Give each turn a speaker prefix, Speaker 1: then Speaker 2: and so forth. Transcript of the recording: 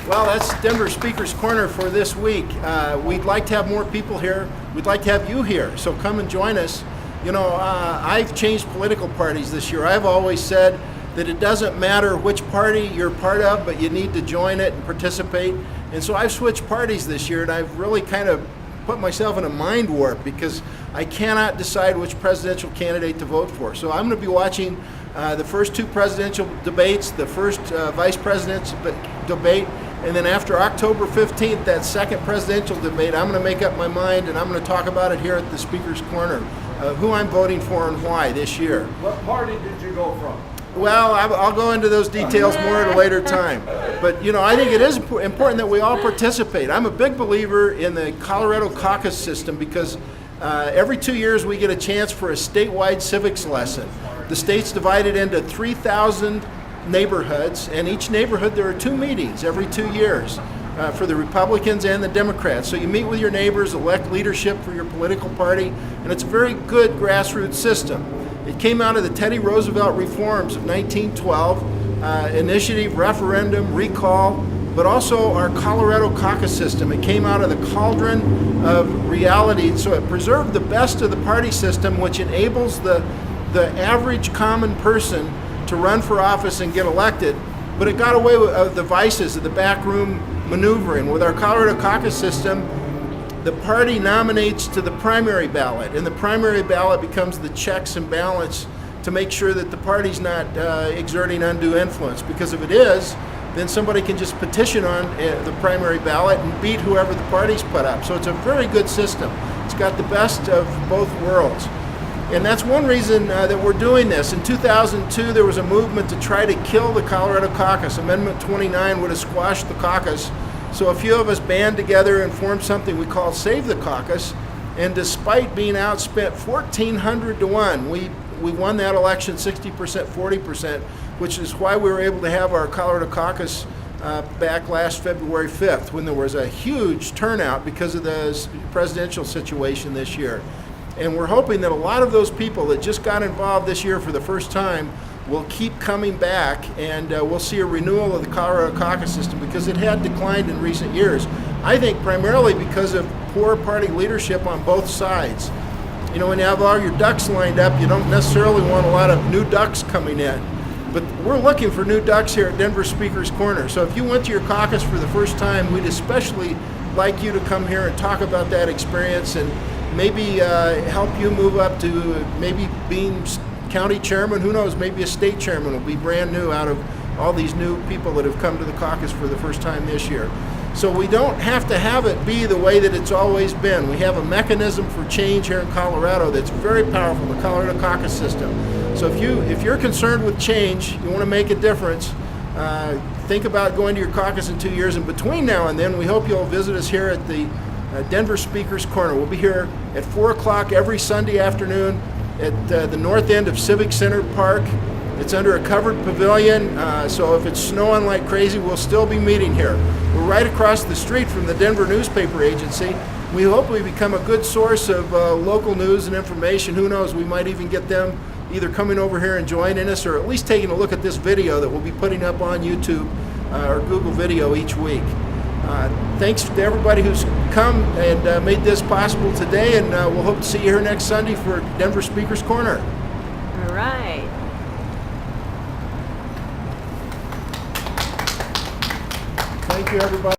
Speaker 1: Well, that's Denver Speaker's Corner for this week. We'd like to have more people here. We'd like to have you here, so come and join us. You know, I've changed political parties this year. I've always said that it doesn't matter which party you're part of, but you need to join it and participate. And so I've switched parties this year, and I've really kind of put myself in a mind warp because I cannot decide which presidential candidate to vote for. So I'm going to be watching the first two presidential debates, the first vice president's debate, and then after October 15th, that second presidential debate, I'm going to make up my mind and I'm going to talk about it here at the Speaker's Corner, who I'm voting for and why this year.
Speaker 2: What party did you go from?
Speaker 1: Well, I'll go into those details more at a later time. But, you know, I think it is important that we all participate. I'm a big believer in the Colorado caucus system because every 2 years we get a chance for a statewide civics lesson. The state's divided into 3,000 neighborhoods, and each neighborhood there are 2 meetings every 2 years for the Republicans and the Democrats. So you meet with your neighbors, elect leadership for your political party, and it's a very good grassroots system. It came out of the Teddy Roosevelt reforms of 1912, initiative, referendum, recall, but also our Colorado caucus system. It came out of the cauldron of reality, so it preserved the best of the party system, which enables the average common person to run for office and get elected, but it got away with the vices of the backroom maneuvering. With our Colorado caucus system, the party nominates to the primary ballot, and the primary ballot becomes the checks and balance to make sure that the party's not exerting undue influence. Because if it is, then somebody can just petition on the primary ballot and beat whoever the party's put up. So it's a very good system. It's got the best of both worlds. And that's one reason that we're doing this. In 2002, there was a movement to try to kill the Colorado caucus. Amendment 29 would have squashed the caucus. So a few of us band together and formed something we call Save the Caucus. And despite being outspent 1,400 to 1, we won that election 60%, 40%, which is why we were able to have our Colorado caucus back last February 5th, when there was a huge turnout because of the presidential situation this year. And we're hoping that a lot of those people that just got involved this year for the first time will keep coming back, and we'll see a renewal of the Colorado caucus system because it had declined in recent years. I think primarily because of poor party leadership on both sides. You know, when you have all your ducks lined up, you don't necessarily want a lot of new ducks coming in. But we're looking for new ducks here at Denver Speaker's Corner. So if you went to your caucus for the first time, we'd especially like you to come here and talk about that experience and maybe help you move up to maybe being county chairman. Who knows, maybe a state chairman will be brand new out of all these new people that have come to the caucus for the first time this year. So we don't have to have it be the way that it's always been. We have a mechanism for change here in Colorado that's very powerful, the Colorado caucus system. So if you're concerned with change, you want to make a difference, think about going to your caucus in 2 years. And between now and then, we hope you'll visit us here at the Denver Speaker's Corner. We'll be here at 4 o'clock every Sunday afternoon at the north end of Civic Center Park. It's under a covered pavilion, so if it's snowing like crazy, we'll still be meeting here. We're right across the street from the Denver newspaper agency. We hope we become a good source of local news and information. Who knows, we might even get them either coming over here and joining us, or at least taking a look at this video that we'll be putting up on YouTube or Google Video each week. Thanks to everybody who's come and made this possible today, and we'll hope to see you here next Sunday for Denver Speaker's Corner.
Speaker 3: All right.
Speaker 1: Thank you, everybody.